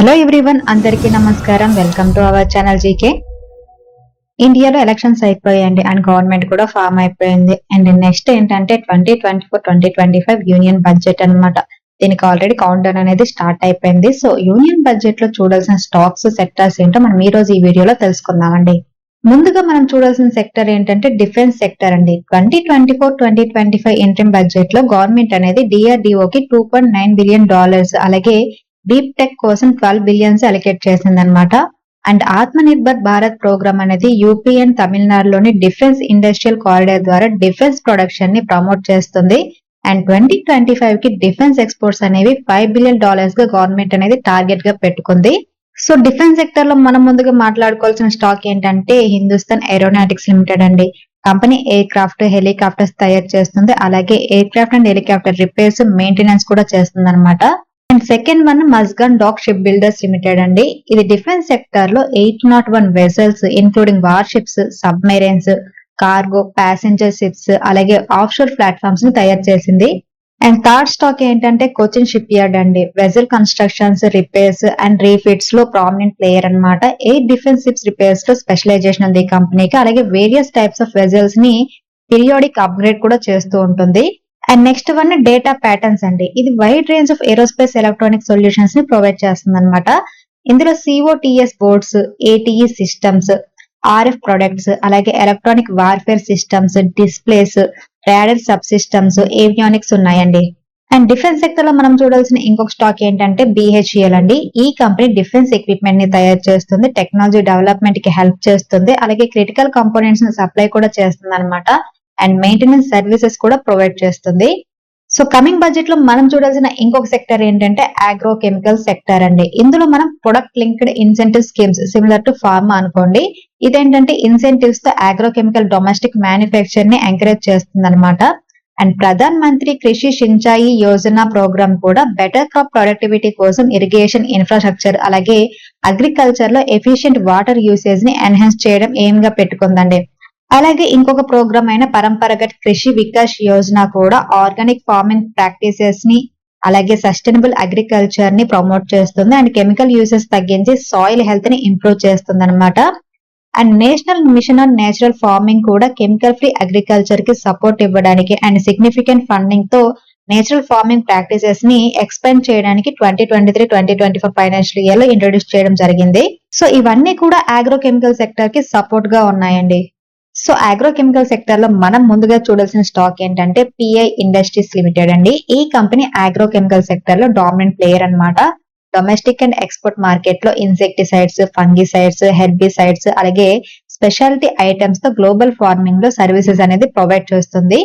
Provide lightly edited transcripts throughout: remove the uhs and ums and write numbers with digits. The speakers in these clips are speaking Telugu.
హలో ఎవ్రీవన్, అందరికీ నమస్కారం. Welcome to our channel GK. ఇండియాలో ఎలక్షన్స్ అయిపోయాయండి అండ్ గవర్నమెంట్ కూడా ఫామ్ అయిపోయింది. అండ్ నెక్స్ట్ ఏంటంటే 2024-2025 యూనియన్ బడ్జెట్ అన్నమాట. దీనికి ఆల్రెడీ కౌంట్ డౌన్ అనేది స్టార్ట్ అయిపోయింది. సో యూనియన్ బడ్జెట్ లో చూడాల్సిన స్టాక్స్ సెక్టర్స్ ఏంటో మనం ఈ రోజు ఈ వీడియోలో తెలుసుకుందామండి. ముందుగా మనం చూడాల్సిన సెక్టర్ ఏంటంటే డిఫెన్స్ సెక్టర్ అండి. 2024-2025 ఇంటర్మ్ బడ్జెట్ లో గవర్నమెంట్ అనేది DRDO కి $2.9 బిలియన్, అలాగే డీప్ టెక్ కోసం 12 బిలియన్స్ అలొకేట్ చేసిందనమాట. అండ్ ఆత్మ నిర్భర్ భారత్ ప్రోగ్రామ్ అనేది యూపీ అండ్ తమిళనాడులోని డిఫెన్స్ ఇండస్ట్రియల్ కారిడార్ ద్వారా డిఫెన్స్ ప్రొడక్షన్ ని ప్రమోట్ చేస్తుంది. అండ్ 2025 కి డిఫెన్స్ ఎక్స్పోర్ట్స్ అనేవి $5 బిలియన్ గా గవర్నమెంట్ అనేది టార్గెట్ గా పెట్టుకుంది. సో డిఫెన్స్ సెక్టర్ లో మనం ముందుగా మాట్లాడుకోవాల్సిన స్టాక్ ఏంటంటే హిందుస్థాన్ ఏరోనాటిక్స్ లిమిటెడ్ అండి. కంపెనీ ఎయిర్ క్రాఫ్ట్, హెలికాప్టర్స్ తయారు చేస్తుంది. అలాగే aircraft and helicopter repairs, maintenance కూడా చేస్తుంది అనమాట. And second one Mazagon Dock Ship Builders Limited అండి. ఇది డిఫెన్స్ సెక్టర్ లో 801 vessels including warships, submarines, cargo, passenger ships, అలాగే ఆఫ్ షోర్ ప్లాట్ఫామ్స్ ని తయారు చేసింది. అండ్ థర్డ్ స్టాక్ ఏంటంటే కోచిన్ షిప్ యార్డ్ అండి. Vessel constructions, repairs and refits లో ప్రామినెంట్ ప్లేయర్ అనమాట. 8 డిఫెన్స్ షిప్స్ రిపేర్స్ లో స్పెషలైజేషన్ ఉంది ఈ కంపెనీకి. అలాగే వేరియస్ టైప్స్ ఆఫ్ వెజల్స్ ని పీరియాడిక్ అప్గ్రేడ్ కూడా చేస్తూ ఉంటుంది. And next one Data Patterns అండి. ఇది wide range of aerospace electronic solutions ని ప్రొవైడ్ చేస్తుంది అనమాట. ఇందులో COTS boards, ATE systems, RF products, అలాగే electronic warfare systems, displays, radar subsystems, avionics ఉన్నాయండి. అండ్ డిఫెన్స్ సెక్టర్ లో మనం చూడాల్సిన ఇంకొక స్టాక్ ఏంటంటే BHEL అండి. ఈ కంపెనీ డిఫెన్స్ ఎక్విప్మెంట్ ని తయారు చేస్తుంది, టెక్నాలజీ డెవలప్మెంట్ కి హెల్ప్ చేస్తుంది, అలాగే క్రిటికల్ కంపోనెంట్స్ ని సప్లై కూడా చేస్తుంది అనమాట. అండ్ మెయింటెనెన్స్ సర్వీసెస్ కూడా ప్రొవైడ్ చేస్తుంది. సో కమింగ్ బడ్జెట్ లో మనం చూడాల్సిన ఇంకొక సెక్టర్ ఏంటంటే అగ్రో కెమికల్ సెక్టర్ అండి. ఇందులో మనం product linked incentive schemes similar to pharma అనుకోండి. ఇదేంటంటే ఇన్సెంటివ్స్ తో అగ్రో కెమికల్ డొమెస్టిక్ మ్యానుఫ్యాక్చర్ ని ఎంకరేజ్ చేస్తుంది అనమాట. అండ్ ప్రధాన్ మంత్రి కృషి సించాయి యోజన ప్రోగ్రామ్ కూడా బెటర్ క్రాప్ ప్రొడక్టివిటీ కోసం ఇరిగేషన్ ఇన్ఫ్రాస్ట్రక్చర్, అలాగే అగ్రికల్చర్ లో ఎఫిషియెంట్ వాటర్ యూసేజ్ ని ఎన్హాన్స్ చేయడం ఎయిమ్ గా పెట్టుకుందండి. అలాగే ఇంకొక ప్రోగ్రామ్ అయిన పరంపరగత్ కృషి వికాస్ యోజన కూడా ఆర్గానిక్ ఫార్మింగ్ ప్రాక్టీసెస్ ని, అలాగే సస్టైనబుల్ అగ్రికల్చర్ ని ప్రమోట్ చేస్తుంది. అండ్ కెమికల్ యూసెస్ తగ్గించి సాయిల్ హెల్త్ ని ఇంప్రూవ్ చేస్తుంది అనమాట. And national mission on natural farming కూడా కెమికల్ ఫ్రీ అగ్రికల్చర్ కి సపోర్ట్ ఇవ్వడానికి అండ్ సిగ్నిఫికెంట్ ఫండింగ్ తో నేచురల్ ఫార్మింగ్ ప్రాక్టీసెస్ ని ఎక్స్పాండ్ చేయడానికి 2023-2024 ఫైనాన్షియల్ ఇయర్ లో ఇంట్రొడ్యూస్ చేయడం జరిగింది. సో ఇవన్నీ కూడా అగ్రో కెమికల్ సెక్టర్ కి సపోర్ట్ గా ఉన్నాయండి. సో అగ్రో కెమికల్ సెక్టర్ లో మనం ముందుగా చూడాల్సిన స్టాక్ ఏంటంటే PI ఇండస్ట్రీస్ లిమిటెడ్ అండి. ఈ కంపెనీ అగ్రో కెమికల్ సెక్టర్ లో డామినెంట్ ప్లేయర్ అనమాట. డొమెస్టిక్ అండ్ ఎక్స్పోర్ట్ మార్కెట్ లో ఇన్సెక్టిసైడ్స్, ఫంగిసైడ్స్, హెర్బిసైడ్స్, అలాగే స్పెషాలిటీ ఐటమ్స్ తో గ్లోబల్ ఫార్మింగ్ లో సర్వీసెస్ అనేది ప్రొవైడ్ చేస్తుంది.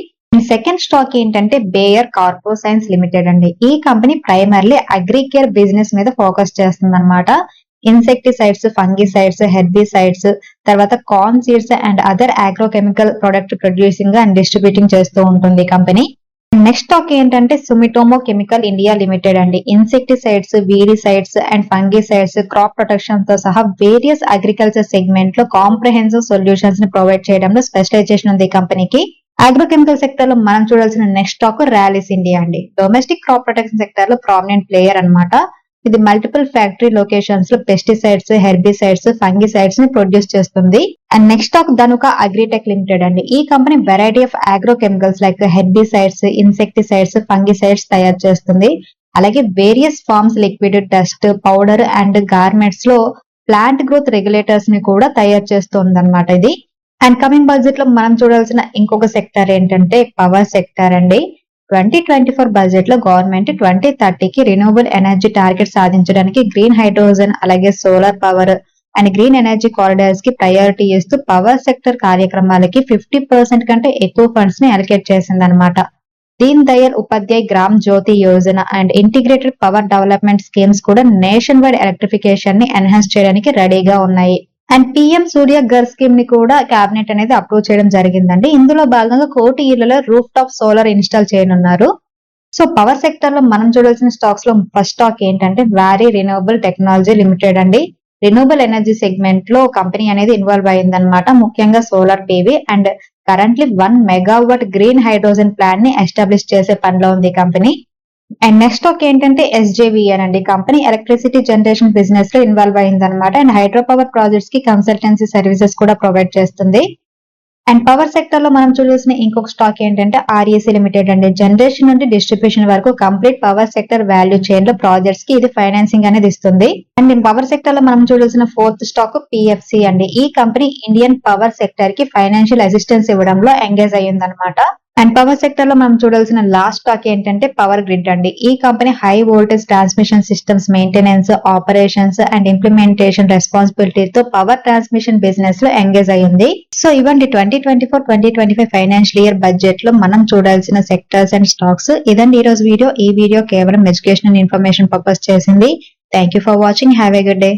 సెకండ్ స్టాక్ ఏంటంటే బేయర్ కార్పో సైన్స్ లిమిటెడ్ అండి. ఈ కంపెనీ ప్రైమర్లీ అగ్రికేర్ బిజినెస్ మీద ఫోకస్ చేస్తుంది అనమాట. ఇన్సెక్టిసైడ్స్, ఫంగిసైడ్స్, హెర్బిసైడ్స్, తర్వాత corn seeds and other agrochemical product producing and distributing చేస్తూ ఉంటుంది ఈ కంపెనీ. నెక్స్ట్ స్టాక్ ఏంటంటే సుమిటోమో కెమికల్ ఇండియా లిమిటెడ్ అండి. Insecticides, weedicides and fungicides, crop protection తో సహా వేరియస్ అగ్రికల్చర్ సెగ్మెంట్ లో కాంప్రహెన్సివ్ సొల్యూషన్స్ ని ప్రొవైడ్ చేయడంలో స్పెషలైజేషన్ ఉంది ఈ కంపెనీకి. అగ్రోకెమికల్ సెక్టర్ లో మనం చూడాల్సిన నెక్స్ట్ స్టాక్ ర్యాలీస్ ఇండియా అండి. డొమెస్టిక్ క్రాప్ ప్రొటెక్షన్ సెక్టర్ లో ప్రామినెంట్ ప్లేయర్ అనమాట. ఇది మల్టిపుల్ ఫ్యాక్టరీ లొకేషన్స్ లో పెస్టిసైడ్స్, హెర్బిసైడ్స్, ఫంగిసైడ్స్ ని ప్రొడ్యూస్ చేస్తుంది. And next stock Dhanuka agritech limited అండి. ఈ company variety of agro chemicals like herbicides, insecticides, fungicides తయారు చేస్తుంది. అలాగే various forms liquid, dust, powder and garments లో ప్లాంట్ గ్రోత్ రెగ్యులేటర్స్ ని కూడా తయారు చేస్తుంది అనమాట ఇది. అండ్ కమింగ్ బడ్జెట్ లో మనం చూడాల్సిన ఇంకొక సెక్టర్ ఏంటంటే పవర్ సెక్టర్ అండి. 2024 బడ్జెట్ లో గవర్నమెంట్ 2030కి రిన్యూవబుల్ ఎనర్జీ టార్గెట్ సాధించడానికి గ్రీన్ హైడ్రోజన్, అలాగే solar power and green energy corridors కి ప్రయారిటీ ఇస్తూ పవర్ సెక్టర్ కార్యక్రమాలకి 50% కంటే ఎక్కువ ఫండ్స్ ని అలొకేట్ చేసిందనమాట. Deen Dayal Upadhyay Gram Jyoti Yojana and integrated power development schemes కూడా నేషన్ వైడ్ ఎలక్ట్రిఫికేషన్ ని ఎన్హాన్స్ చేయడానికి రెడీగా ఉన్నాయి. And PM Surya Ghar scheme ని కూడా కేబినెట్ అనేది అప్రూవ్ చేయడం జరిగిందండి. ఇందులో భాగంగా 1 కోటి ఇళ్లలో రూఫ్ టాప్ సోలార్ ఇన్స్టాల్ చేయనున్నారు. సో పవర్ సెక్టర్ లో మనం చూడాల్సిన స్టాక్స్ లో ఫస్ట్ స్టాక్ ఏంటంటే వారీ రిన్యూవబుల్ టెక్నాలజీ లిమిటెడ్ అండి. రిన్యూవబుల్ ఎనర్జీ సెగ్మెంట్ లో కంపెనీ అనేది ఇన్వాల్వ్ అయిందనమాట. ముఖ్యంగా solar PV and currently 1 megawatt green hydrogen plant ని ఎస్టాబ్లిష్ చేసే పనిలో ఉంది కంపెనీ. అండ్ నెక్స్ట్ స్టాక్ ఏంటంటే ఎస్జేవిఎన్ అండి. కంపెనీ ఎలక్ట్రిసిటీ జనరేషన్ బిజినెస్ లో ఇన్వాల్వ్ అయిందనమాట. అండ్ హైడ్రో పవర్ ప్రాజెక్ట్స్ కి కన్సల్టెన్సీ సర్వీసెస్ కూడా ప్రొవైడ్ చేస్తుంది. అండ్ పవర్ సెక్టర్ లో మనం చూడాల్సిన ఇంకొక స్టాక్ ఏంటంటే ఆర్ఈసీ లిమిటెడ్ అండి. జనరేషన్ నుండి డిస్ట్రిబ్యూషన్ వరకు complete power sector value chain లో ప్రాజెక్ట్స్ కి ఇది ఫైనాన్సింగ్ అనేది ఇస్తుంది. అండ్ పవర్ సెక్టర్ లో మనం చూడాల్సిన ఫోర్త్ స్టాక్ పిఎఫ్సి అండి. ఈ కంపెనీ ఇండియన్ పవర్ సెక్టర్ కి ఫైనాన్షియల్ అసిస్టెన్స్ ఇవ్వడంలో ఎంగేజ్ అయ్యిందనమాట. అండ్ పవర్ సెక్టర్ లో మనం చూడాల్సిన లాస్ట్ స్టాక్ ఏంటంటే పవర్ గ్రిడ్ అండి. ఈ company high voltage transmission systems maintenance, operations and implementation రెస్పాన్సిబిలిటీతో పవర్ ట్రాన్స్మిషన్ బిజినెస్ లో ఎంగేజ్ అయ్యింది. సో ఇవ్వండి 2024-2025 ఫైనాన్షియల్ ఇయర్ బడ్జెట్ లో మనం చూడాల్సిన సెక్టర్స్ అండ్ స్టాక్స్. ఇదండి ఈ రోజు వీడియో. ఈ వీడియో కేవలం ఎడ్యుకేషన్ అండ్ ఇన్ఫర్మేషన్ పర్పస్ చేసింది. Thank you for watching. Have a good day.